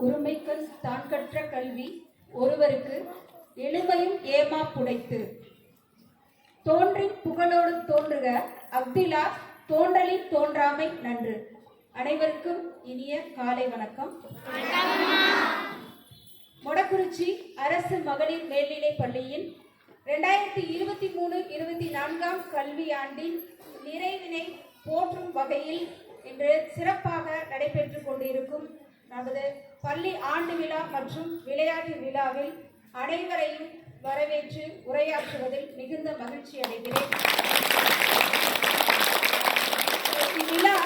ஒருமைக்கண் தான் கற்ற கல்வி ஒருவருக்கு எளிமையும் ஏமா புடைத்து தோன்றின் புகழோடு தோன்றுக அஃதிலா தோன்றலில் தோன்றாமை நன்று. அனைவருக்கும் இனிய காலை வணக்கம். மொடக்குறிச்சி அரசு மகளிர் மேல்நிலைப் பள்ளியின் 2023-24 கல்வியாண்டின் நிறைவினை போற்றும் வகையில் இன்று சிறப்பாக நடைபெற்றுக் கொண்டிருக்கும் நமது பள்ளி ஆண்டு விழா மற்றும் விளையாட்டு விழாவில் அனைவரையும் வரவேற்று உரையாற்றுவதில் மிகுந்த மகிழ்ச்சி அடைகிறேன். இவ்விழா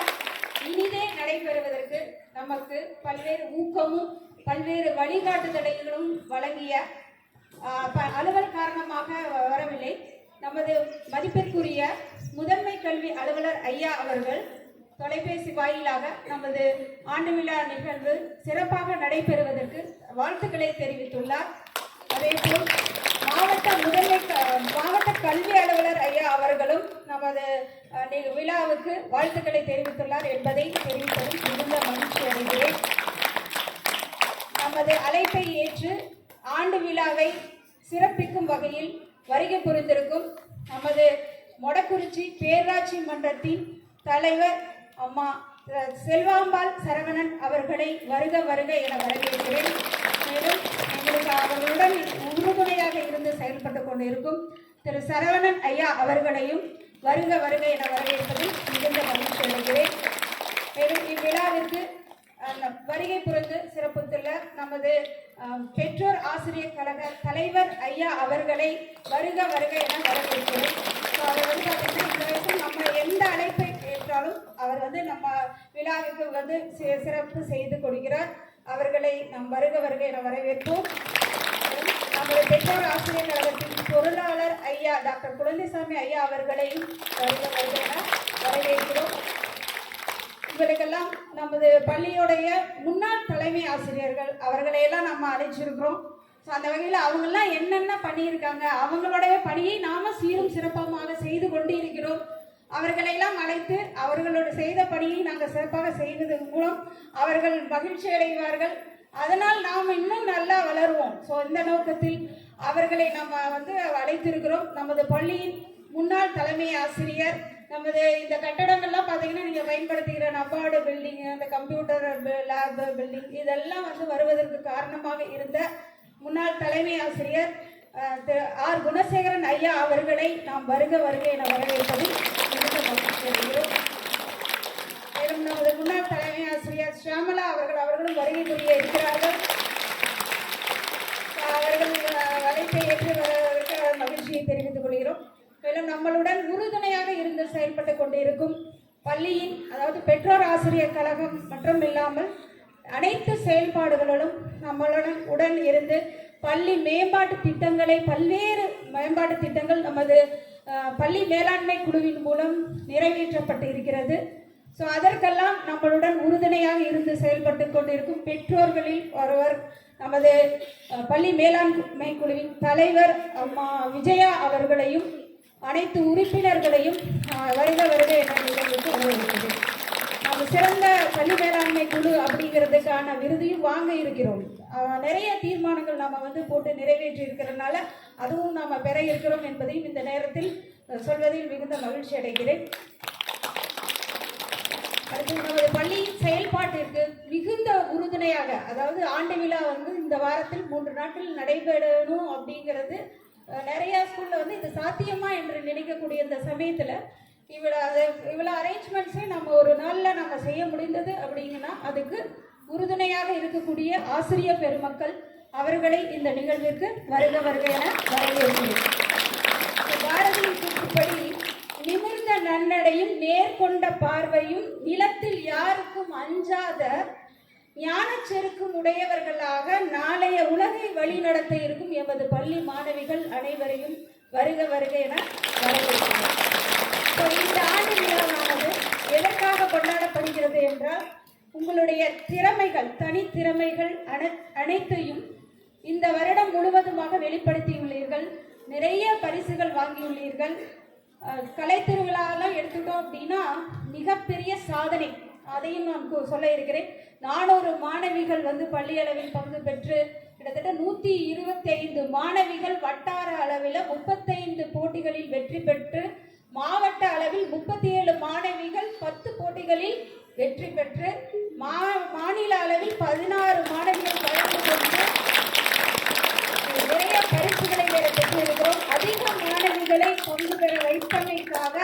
இனிதே நடைபெறுவதற்கு நமக்கு பல்வேறு ஊக்கமும் பல்வேறு வழிகாட்டுதல்களும் வழங்கிய அலுவல் காரணமாக வரவில்லை. நமது மதிப்பிற்குரிய முதன்மை கல்வி அலுவலர் ஐயா அவர்கள் தொலைபேசி வாயிலாக நமது ஆண்டு விழா நிகழ்வு சிறப்பாக நடைபெறுவதற்கு வாழ்த்துக்களை தெரிவித்துள்ளார். அதேபோல் மாவட்ட கல்வி அலுவலர் ஐயா அவர்களும் நமது விழாவுக்கு வாழ்த்துக்களை தெரிவித்துள்ளார் என்பதை தெரிவிப்பதில் மிகுந்த மகிழ்ச்சி அடைகிறேன். நமது அழைப்பை ஏற்று ஆண்டு விழாவை சிறப்பிக்கும் வகையில் வருகை புரிந்திருக்கும் நமது மொடக்குறிச்சி பேராட்சி மன்றத்தின் தலைவர் அம்மா செல்வாம்பாள் சரவணன் அவர்களை வருக வருக என வரவேற்கிறேன். மேலும் எங்களுக்கு அவர்களுடன் உறுதுணையாக இருந்து செயல்பட்டு கொண்டிருக்கும் திரு சரவணன் ஐயா அவர்களையும் வருக வருக என வரவேற்பதில் மிகுந்த மகிழ்ச்சி அடைகிறேன். மேலும் இவ்விழாவிற்கு வருகை புரிந்து சிறப்பித்துள்ள நமது பெற்றோர் ஆசிரியர் கழக தலைவர் ஐயா அவர்களை வருக வருக என வரவேற்கிறேன். அவர் வந்து பார்த்தீங்கன்னா இந்த வயசில் நம்ம எந்த அழைப்பை ஏற்றாலும் அவர் வந்து நம்ம விழாவுக்கு சிறப்பு செய்து கொடுக்கிறார். அவர்களை நாம் வருக வருக என வரவேற்போம். நமது பெற்றோர் ஆசிரியர் கழகத்தின் பொருளாளர் ஐயா டாக்டர் குழந்தைசாமி ஐயா அவர்களையும் வருக வருக என வரவேற்கிறோம். இவர்களுக்கெல்லாம் நமது பள்ளியுடைய முன்னாள் தலைமை ஆசிரியர்கள் அவர்களையெல்லாம் நம்ம அழைச்சிருக்கிறோம். ஸோ அந்த வகையில் அவங்கெல்லாம் என்னென்ன பண்ணியிருக்காங்க, அவங்களுடைய பணியை நாம் சீரும் சிறப்பமாக செய்து கொண்டு இருக்கிறோம். அவர்களையெல்லாம் அழைத்து அவர்களோட செய்த பணியை நாங்கள் சிறப்பாக செய்வதன் மூலம் அவர்கள் மகிழ்ச்சி அடைவார்கள். அதனால் நாம் இன்னும் நல்லா வளருவோம். ஸோ இந்த நோக்கத்தில் அவர்களை நம்ம அழைத்திருக்கிறோம். நமது பள்ளியின் முன்னாள் தலைமை ஆசிரியர், நமது இந்த கட்டடங்கள்லாம் பார்த்தீங்கன்னா நீங்கள் பயன்படுத்துகிற நபார்டு பில்டிங், அந்த கம்ப்யூட்டர் லேப் பில்டிங் இதெல்லாம் வருவதற்கு காரணமாக இருந்த முன்னாள் தலைமை ஆசிரியர் திரு ஆர் குணசேகரன் ஐயா அவர்களை நாம் வருக வருக என வரவேற்பதில் மிகுந்த மகிழ்ச்சி அடைகிறோம். மேலும் நமது முன்னாள் தலைமை ஆசிரியர் ஷியாமலா அவர்களும் வருகை புரிய இருக்கிறார்கள். அவர்கள் அழைப்பை ஏற்று வருவதற்கு மகிழ்ச்சியை தெரிவித்துக் கொள்கிறோம். மேலும் நம்மளுடன் உறுதுணையாக இருந்து செயல்பட்டு கொண்டிருக்கும் பள்ளியின் அதாவது பெற்றோர் ஆசிரியர் கழகம் மற்றும் இல்லாமல் அனைத்து செயல்பாடுகளிலும் நம்மளுடன் இருந்து பள்ளி மேம்பாட்டு திட்டங்களை பல்வேறு மேம்பாட்டு திட்டங்கள் நமது பள்ளி மேலாண்மை குழுவின் மூலம் நிறைவேற்றப்பட்டு இருக்கிறது. ஸோ அதற்கெல்லாம் நம்மளுடன் உறுதுணையாக இருந்து செயல்பட்டு கொண்டிருக்கும் பெற்றோர்களில் ஒருவர் நமது பள்ளி மேலாண்மை குழுவின் தலைவர் அம்மா விஜயா அவர்களையும் அனைத்து உறுப்பினர்களையும் வருக வருக என நிகழ்வுக்கு வரவேற்கிறேன். நம்ம சிறந்த பள்ளி மேலாண்மை குழு அப்படிங்கிறதுக்கான விருதையும் வாங்க இருக்கிறோம். நிறைய தீர்மானங்கள் நாம் போட்டு நிறைவேற்றி இருக்கிறதுனால அதுவும் நாம் பெற இருக்கிறோம் என்பதையும் இந்த நேரத்தில் சொல்வதில் மிகுந்த மகிழ்ச்சி அடைகிறேன். அடுத்து நமது பள்ளியின் செயல்பாட்டிற்கு மிகுந்த உறுதுணையாக அதாவது ஆண்டு விழா இந்த வாரத்தில் 3 நாட்கள் நடைபெறணும் அப்படிங்கிறது நிறைய ஸ்கூலில் இது சாத்தியமா என்று நினைக்கக்கூடிய இந்த சமயத்தில் இவ்வளோ அரேஞ்ச்மெண்ட்ஸே நம்ம ஒரு நாளில் நம்ம செய்ய முடிந்தது அப்படிங்கன்னா அதுக்கு உறுதுணையாக இருக்கக்கூடிய ஆசிரியர் பெருமக்கள் அவர்களை இந்த நிகழ்விற்கு வருக வருக என வரவேற்கிறேன். பாரதியின் கூற்றுப்படி நிமிர்ந்த நன்னடையும் நேர்கொண்ட பார்வையும் நிலத்தில் யாருக்கும் அஞ்சாத ஞான செருக்கும் உடையவர்களாக நாளைய உலகை வழிநடத்த இருக்கும் எமது பள்ளி மாணவிகள் அனைவரையும் வருக வருக என வரவேற்கிறோம். இந்த ஆண்டு விழாவானது எதற்காக கொண்டாடப்படுகிறது என்றால் உங்களுடைய திறமைகள் தனித்திறமைகள் அனைத்தையும் இந்த வருடம் முழுவதுமாக வெளிப்படுத்தியுள்ளீர்கள். நிறைய பரிசுகள் வாங்கியுள்ளீர்கள். கலை திருவிழாவெல்லாம் எடுத்துட்டோம் அப்படின்னா மிகப்பெரிய சாதனை. அதையும் நான் சொல்ல இருக்கிறேன். 400 மாணவிகள் வந்து பள்ளி அளவில் பங்கு பெற்று கிட்டத்தட்ட 125 மாணவிகள் வட்டார அளவில் 35 போட்டிகளில் வெற்றி பெற்று, மாவட்ட அளவில் 37 மாணவிகள் 10 போட்டிகளில் வெற்றி பெற்று, மாநில அளவில் 16 மாணவிகள் கலந்து கொண்டு நிறைய பரிசுகளை பெற்றிருக்கிறோம். அதிக மாணவிகளை பங்கு பெற வைப்பதற்காக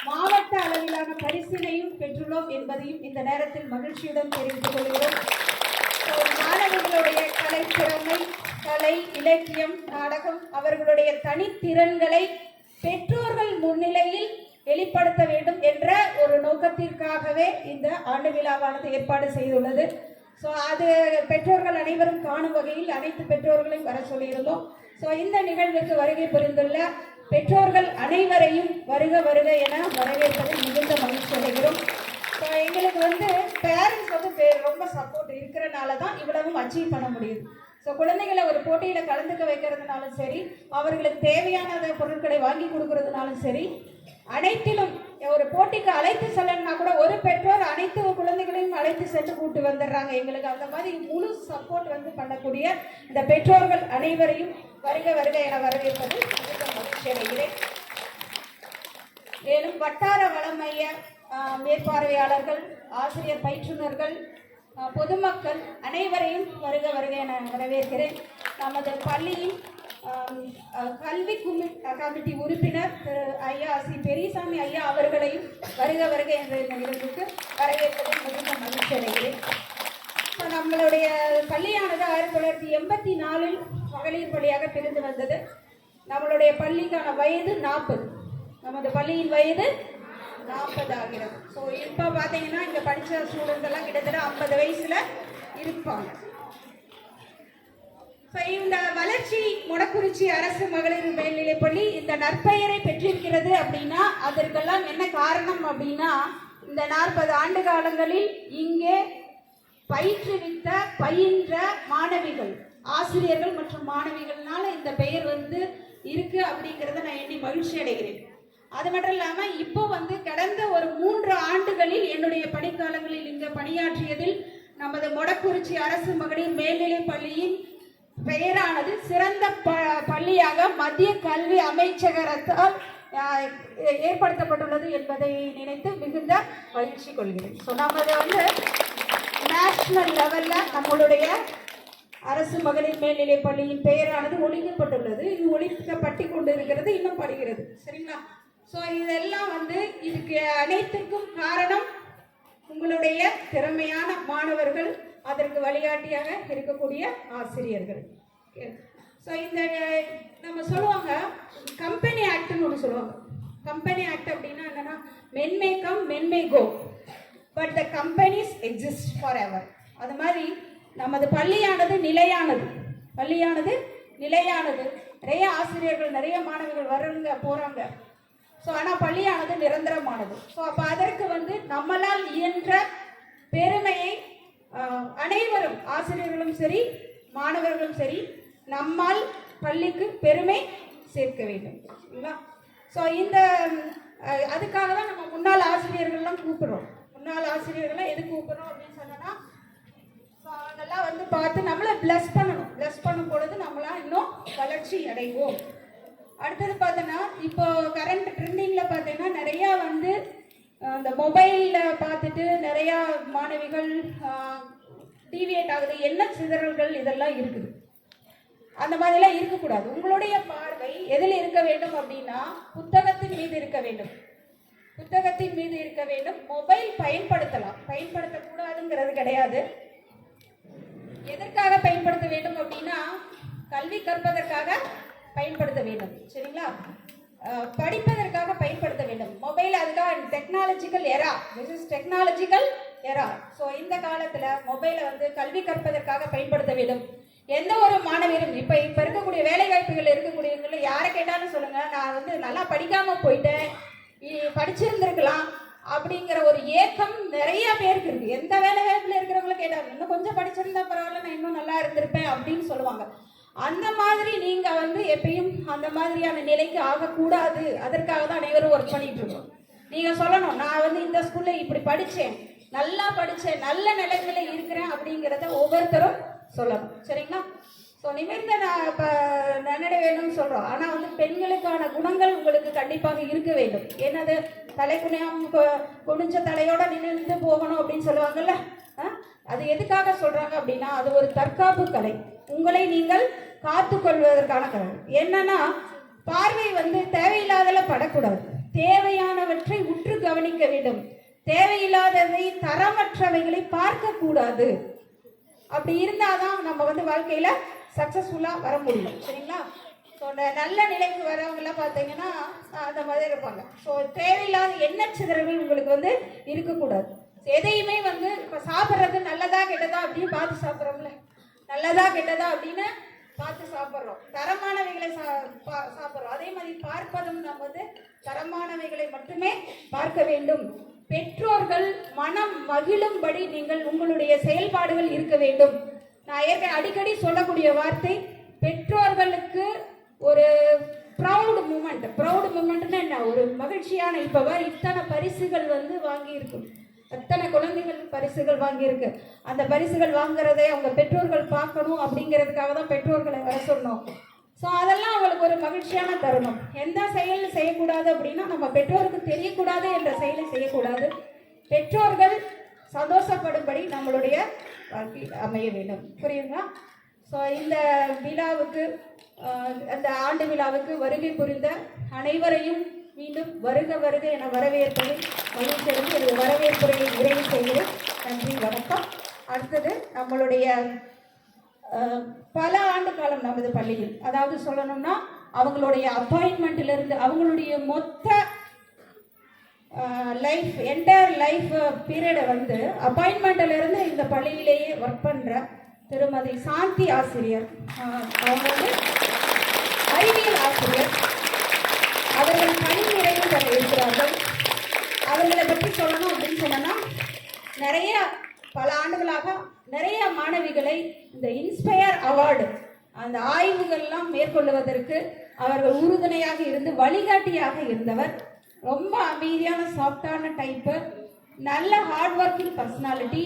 மாவட்ட அளவிலான பரிசினையும் பெற்றுள்ளோம் என்பதையும் இந்த நேரத்தில் மகிழ்ச்சியுடன் தெரிவித்துக் கொள்கிறோம். மாணவர்களுடைய கலைத்திறமை, கலை, இலக்கியம், நாடகம், அவர்களுடைய தனித்திறன்களை பெற்றோர்கள் முன்னிலையில் வெளிப்படுத்த வேண்டும் என்ற ஒரு நோக்கத்திற்காகவே இந்த ஆண்டு விழாவானது ஏற்பாடு செய்துள்ளது. ஸோ அது பெற்றோர்கள் அனைவரும் காணும் வகையில் அனைத்து பெற்றோர்களையும் வர சொல்லியிருந்தோம். ஸோ இந்த நிகழ்வுக்கு வருகை புரிந்துள்ள பெற்றோர்கள் அனைவரையும் வருக வருக என வரவேற்பதில் மிகுந்த மகிழ்ச்சி அடைகிறோம். ஸோ எங்களுக்கு வந்து பேரண்ட்ஸ் வந்து ரொம்ப சப்போர்ட் இருக்கிறனால தான் இவ்வளவும் அச்சீவ் பண்ண முடியுது. ஸோ குழந்தைகளை ஒரு போட்டியில் கலந்துக்க வைக்கிறதுனாலும் சரி, அவர்களுக்கு தேவையான பொருட்களை வாங்கி கொடுக்கறதுனாலும் சரி, அனைத்திலும் ஒரு போட்டிக்கு அழைத்து செல்லணும்னா கூட ஒரு பெற்றோர் அனைத்து குழந்தைகளையும் அழைத்து சென்று கூட்டு வந்துடுறாங்க. எங்களுக்கு அந்த மாதிரி முழு சப்போர்ட் வந்து பண்ணக்கூடிய இந்த பெற்றோர்கள் அனைவரையும் வருக வருக என வரவேற்பது மிக மகிழ்ச்சி அடைகிறேன். மேலும் வட்டார வள மைய மேற்பார்வையாளர்கள், ஆசிரியர் பயிற்றுனர்கள், பொதுமக்கள் அனைவரையும் வருக வருக என வரவேற்கிறேன். நமது பள்ளியின் கல்வி கமிட்டி உறுப்பினர் திரு ஐயா சி பெரியசாமி ஐயா அவர்களையும் வருக வருக என்ற இந்த நிகழ்வுக்கு வரவேற்பதில் மிகுந்த மகிழ்ச்சி அடைகிறேன். நம்மளுடைய பள்ளியானது 1984 மகளிர் பள்ளியாக பிரிந்து வந்தது. நம்மளுடைய பள்ளிக்கான வயது 40. நமது பள்ளியின் வயது 40 ஆகிறது. ஸோ இப்போ பார்த்தீங்கன்னா இங்கே படித்த ஸ்டூடெண்ட்ஸ் எல்லாம் கிட்டத்தட்ட 50 வயசுல இருப்பாங்க. இந்த வளர்ச்சி மொடக்குறிச்சி அரசு மகளிர் மேல்நிலைப்பள்ளி இந்த நற்பெயரை பெற்றிருக்கிறது அப்படின்னா அதற்கெல்லாம் என்ன காரணம் அப்படின்னா, இந்த 40 ஆண்டு காலங்களில் இங்கே பயின்ற மாணவிகள், ஆசிரியர்கள் மற்றும் மாணவிகள்னால இந்த பெயர் வந்து இருக்கு அப்படிங்கிறத நான் எண்ணி மகிழ்ச்சி அடைகிறேன். அது மட்டும் இல்லாமல் இப்போ வந்து கடந்த ஒரு 3 ஆண்டுகளில் என்னுடைய பணிக்காலங்களில் இங்கே பணியாற்றியதில் நமது மொடக்குறிச்சி அரசு மகளிர் மேல்நிலைப் பள்ளியின் பெயரானது சிறந்த பள்ளியாக மத்திய கல்வி அமைச்சகத்தால் ஏற்படுத்தப்பட்டுள்ளது என்பதை நினைத்து மிகுந்த மகிழ்ச்சி கொள்கிறேன். ஸோ நமது வந்து நேஷனல் லெவலில் நம்மளுடைய அரசு மகளிர் மேல்நிலைப் பள்ளியின் பெயரானது ஒழிக்கப்பட்டுள்ளது. இது ஒழிக்கப்பட்டு கொண்டு இருக்கிறது, இன்னும் படுகிறது. சரிங்களா? ஸோ இதெல்லாம் வந்து இதுக்கு அனைத்திற்கும் காரணம் உங்களுடைய திறமையான மாணவர்கள், அதற்கு வழிகாட்டியாக இருக்கக்கூடிய ஆசிரியர்கள். ஸோ இந்த நம்ம சொல்லுவாங்க கம்பெனி ஆக்ட்னு ஒன்று சொல்லுவாங்க. கம்பெனி ஆக்ட் அப்படின்னா என்னன்னா, men may come men may go but the companies exist forever. அது மாதிரி நமது பள்ளியானது நிலையானது. நிறைய ஆசிரியர்கள், நிறைய மாணவர்கள் வர்றாங்க போகிறாங்க. ஸோ ஆனால் பள்ளியானது நிரந்தரமானது. ஸோ அப்போ அதற்கு வந்து நம்மளால் இயன்ற பெருமையை அனைவரும், ஆசிரியர்களும் சரி மாணவர்களும் சரி, நம்மால் பள்ளிக்கு பெருமை சேர்க்க வேண்டும். சரிங்களா? ஸோ இந்த அதுக்காக தான் நம்ம முன்னாள் ஆசிரியர்கள்லாம் கூப்பிடுறோம். முன்னாள் ஆசிரியர்கள்லாம் எது கூப்பிடுறோம் அப்படின்னு சொன்னோன்னா, ஸோ அதெல்லாம் வந்து பார்த்து நம்மளை பிளஸ் பண்ணணும். பிளஸ் பண்ணும் பொழுது நம்மளாம் இன்னும் வளர்ச்சி அடைவோம். அடுத்தது பார்த்தோன்னா, இப்போ கரண்ட் ட்ரெண்டிங்கில் பார்த்தீங்கன்னா நிறையா வந்து இந்த மொபைலில் பார்த்துட்டு நிறையா மாணவிகள் டிவியேட் ஆகுது, என்ன சிதறல்கள் இதெல்லாம் இருக்குது. அந்த மாதிரிலாம் இருக்கக்கூடாது. உங்களுடைய பார்வை எதில் இருக்க வேண்டும் அப்படின்னா, புத்தகத்தின் மீது இருக்க வேண்டும். மொபைல் பயன்படுத்தக்கூடாதுங்கிறது கிடையாது. எதற்காக பயன்படுத்த வேண்டும் அப்படின்னா, கல்வி கற்பதற்காக பயன்படுத்த வேண்டும். சரிங்களா? படிப்பதற்காக பயன்படுத்த வேண்டும். மொபைல் அதுக்காக டெக்னாலஜிக்கல் எரா. ஸோ இந்த காலத்தில் மொபைலை வந்து கல்வி கற்பதற்காக பயன்படுத்த வேண்டும். எந்த ஒரு மாணவரும் இப்போ இருக்கக்கூடிய வேலை வாய்ப்புகள் இருக்கக்கூடியவங்கள யாரை கேட்டாலும் சொல்லுங்கள், நான் வந்து நல்லா படிக்காமல் போயிட்டேன், படிச்சிருந்திருக்கலாம் அப்படிங்கிற ஒரு ஏக்கம் நிறைய பேருக்கு இருக்குது. எந்த வேலை வாய்ப்பில் இருக்கிறவங்கள கேட்டாங்க, இன்னும் கொஞ்சம் படிச்சிருந்தா பரவாயில்ல, நான் இன்னும் நல்லா இருந்திருப்பேன் அப்படின்னு சொல்லுவாங்க. அந்த மாதிரி நீங்கள் வந்து எப்பயும் அந்த மாதிரியான நிலைக்கு ஆகக்கூடாது. அதற்காக தான் அனைவரும் ஒர்க் பண்ணிட்டு இருக்கோம். நீங்கள் சொல்லணும், நான் வந்து இந்த ஸ்கூலில் இப்படி படித்தேன், நல்லா படிச்ச நல்ல நிலைமையில இருக்கிறேன் அப்படிங்கிறத ஒவ்வொருத்தரும் சொல்லணும். சரிங்களா? ஸோ நிமிர்ந்த நன்னடை வேணும்னு சொல்கிறோம். ஆனால் வந்து பெண்களுக்கான குணங்கள் உங்களுக்கு கண்டிப்பாக இருக்க வேண்டும். என்னது, தலை குனிஞ்ச தலையோட நின்று போகணும் அப்படின்னு சொல்லுவாங்கல்ல. அது எதுக்காக சொல்கிறாங்க அப்படின்னா, அது ஒரு தற்காப்பு கலை. உங்களை நீங்கள் காத்து கொள்வதற்கான கலை. என்னன்னா, பார்வை வந்து தேவையில்லாதல படக்கூடாது. தேவையானவற்றை உற்று கவனிக்க வேண்டும். தேவையில்லாதவை தரமற்றவைகளை பார்க்க கூடாது. அப்படி இருந்தாதான் நம்ம வந்து வாழ்க்கையில சக்சஸ்ஃபுல்லா வர முடியும். சரிங்களா? ஸோ நல்ல நிலைக்கு வரவங்களாம் பார்த்தீங்கன்னா அந்த மாதிரி இருப்பாங்க. ஸோ தேவையில்லாத எண்ணெய் சிதறல்கள் உங்களுக்கு வந்து இருக்கக்கூடாது. எதையுமே வந்து இப்போ சாப்பிட்றது நல்லதா கெட்டதா அப்படின்னு பார்த்து சாப்பிட்றோம்ல, நல்லதா கெட்டதா அப்படின்னு பார்த்து சாப்பிட்றோம். தரமானவைகளை சாப்பிட்றோம். அதே மாதிரி பார்ப்பதும் நம்ம வந்து தரமானவைகளை மட்டுமே பார்க்க வேண்டும். பெற்றோர்கள் மனம் மகிழும்படி நீங்கள் உங்களுடைய செயல்பாடுகள் இருக்க வேண்டும். நான் ஏற்கனவே அடிக்கடி சொல்லக்கூடிய வார்த்தை, பெற்றோர்களுக்கு ஒரு ப்ரௌட் மூமெண்ட்னா என்ன, ஒரு மகிழ்ச்சியான, இப்போ இத்தனை பரிசுகள் வந்து வாங்கியிருக்கு, எத்தனை குழந்தைகள் பரிசுகள் வாங்கியிருக்கு. அந்த பரிசுகள் வாங்குறதை அவங்க பெற்றோர்கள் பார்க்கணும் அப்படிங்கிறதுக்காக தான் பெற்றோர்களை வர சொன்னோம். ஸோ அதெல்லாம் அவங்களுக்கு ஒரு மகிழ்ச்சியான தருணம். எந்த செயல் செய்யக்கூடாது அப்படின்னா, நம்ம பெற்றோருக்கு தெரியக்கூடாது என்ற செயலை செய்யக்கூடாது. பெற்றோர்கள் சந்தோஷப்படும்படி நம்மளுடைய வாழ்க்கை அமைய வேண்டும். புரியுங்களா? ஸோ இந்த விழாவுக்கு, அந்த ஆண்டு விழாவுக்கு வருகை புரிந்த அனைவரையும் மீண்டும் வருக வருக என வரவேற்பது மகிழ்ச்சியடைந்து எனது வரவேற்புரையை நிறைவு செய்கிறேன். நன்றி, வணக்கம். அடுத்தது நம்மளுடைய பல ஆண்டு காலம் நமது பள்ளியில், அதாவது சொல்லணும்னா அவங்களுடைய அப்பாயின்மெண்ட்டிலிருந்து அவங்களுடைய மொத்த லைஃப், என்டையர் லைஃப் பீரியடை வந்து அப்பாயின்மெண்ட்டிலிருந்து இந்த பள்ளியிலேயே ஒர்க் பண்ணுற திருமதி சாந்தி ஆசிரியர். அவங்க வந்து அறிவியல் ஆசிரியர். அவர்கள் பணி நிறைவு பெற இருக்கிறார்கள். அவர்களை பற்றி சொல்லணும் அப்படின்னு சொன்னோன்னா, நிறைய பல ஆண்டுகளாக நிறைய மாணவிகளை இந்த இன்ஸ்பயர் அவார்டு அந்த ஆய்வுகள்லாம் மேற்கொள்வதற்கு அவர்கள் உறுதுணையாக இருந்து வழிகாட்டியாக இருந்தவர். ரொம்ப அமைதியான சாஃப்டான டைப்பு, நல்ல ஹார்ட் ஒர்க்கிங் பர்சனாலிட்டி.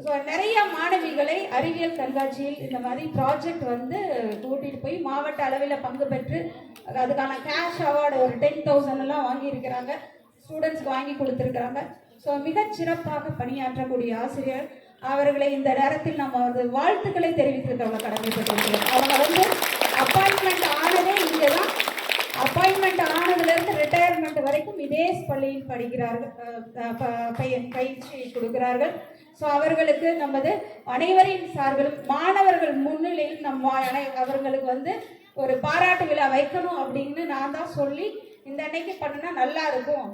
ஸோ நிறைய மாணவிகளை அறிவியல் கண்காட்சியில் இந்த மாதிரி ப்ராஜெக்ட் வந்து கூட்டிகிட்டு போய் மாவட்ட அளவில் பங்கு பெற்று அதுக்கான கேஷ் அவார்டு ஒரு 10,000 எல்லாம் வாங்கியிருக்கிறாங்க, ஸ்டூடெண்ட்ஸ்க்கு வாங்கி கொடுத்துருக்குறாங்க. ஸோ மிகச் சிறப்பாக பணியாற்றக்கூடிய ஆசிரியர். அவர்களை இந்த நேரத்தில் நம்ம வந்து வாழ்த்துக்களை தெரிவித்திருக்க கடமைப்பட்டிருக்கிறோம். அவங்க வந்து அப்பாயின்மெண்ட் ஆனதே இங்கே தான். அப்பாயின்மெண்ட் ஆனதுலேருந்து ரிட்டையர்மெண்ட் வரைக்கும் இதே பள்ளியில் படிக்கிறார்கள், பயிற்சி கொடுக்கிறார்கள். ஸோ அவர்களுக்கு நமது அனைவரின் சார்பிலும் மாணவர்கள் முன்னிலையில் அவர்களுக்கு வந்து ஒரு பாராட்டு விழா வைக்கணும் அப்படின்னு நான் தான் சொல்லி இந்த அன்னைக்கு பண்ணினா நல்லா இருக்கும்,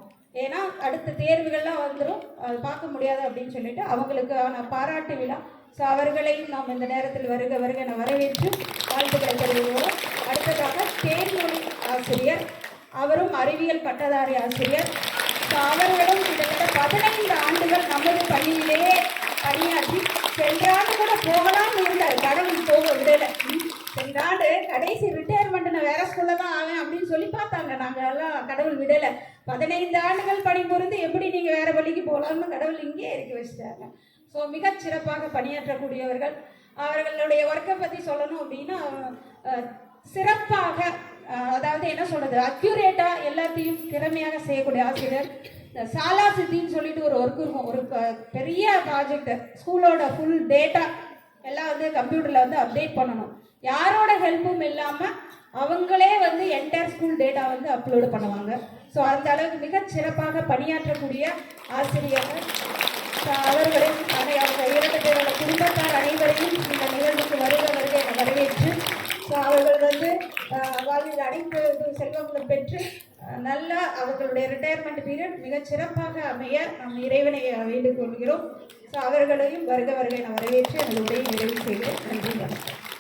ஏன்னா அடுத்த தேர்வுகள்லாம் வந்துடும், அது பார்க்க முடியாது அப்படின்னு சொல்லிட்டு அவங்களுக்கான பாராட்டு விழா. ஸோ அவர்களையும் நாம் இந்த நேரத்தில் வருக வருக என வரவேற்று வாழ்த்துக்களை தெரிவிக்கிறோம். அடுத்ததாக தேர்மொழி ஆசிரியர், அவரும் அறிவியல் பட்டதாரி ஆசிரியர். ஸோ அவர்களும் கிட்டத்தட்ட 15 ஆண்டுகள் நமது பள்ளியிலேயே பணியாற்றி, சென்ற ஆண்டு கூட போகலாம்னு இருந்தார், கடவுள் போக விடலை. சென்ற ஆண்டு கடைசி ரிட்டையர்மெண்ட் நான் வேற ஸ்கூல்ல தான் ஆவேன் அப்படின்னு சொல்லி பார்த்தாங்க, நாங்கள் எல்லாம் கடவுள் விடலை. 15 ஆண்டுகள் பணிபுரிந்து எப்படி நீங்கள் வேற பள்ளிக்கு போகலாம்னு கடவுள் இங்கே இறக்கி வச்சுட்டாங்க. ஸோ மிகச் சிறப்பாக பணியாற்றக்கூடியவர்கள். அவர்களுடைய ஒர்க்கை பற்றி சொல்லணும் அப்படின்னா, சிறப்பாக, அதாவது என்ன சொல்றது, அக்யூரேட்டாக எல்லாத்தையும் திறமையாக செய்யக்கூடிய ஆசிரியர். இந்த சாலா சித்தின்னு சொல்லிட்டு ஒரு ஒர்க் இருக்கும், ஒரு பெரிய ப்ராஜெக்ட், ஸ்கூலோட ஃபுல் டேட்டா எல்லாம் வந்து கம்ப்யூட்டரில் வந்து அப்டேட் பண்ணணும். யாரோட ஹெல்ப்பும் இல்லாமல் அவங்களே வந்து என்டையர் ஸ்கூல் டேட்டா வந்து அப்லோடு பண்ணுவாங்க. ஸோ அந்த அளவுக்கு மிகச் சிறப்பாக பணியாற்றக்கூடிய ஆசிரியர்கள். அவர்களையும் அவங்க 2 பேரோட குடும்பத்தார் அனைவரையும் இந்த நிகழ்வுக்கு வருக வருக என வரவேற்று, ஸோ அவர்கள் வந்து வாழ்வில் அனைத்து செல்வங்களும் பெற்று நல்ல அவர்களுடைய ரிட்டையர்மெண்ட் பீரியட் மிகச் சிறப்பாக அமைய நாம் இறைவனை வேண்டிக் கொள்கிறோம். ஸோ அவர்களையும் வருக வருக என வரவேற்று எனது உரையை நிறைவு செய்கிறேன். நன்றி, வணக்கம்.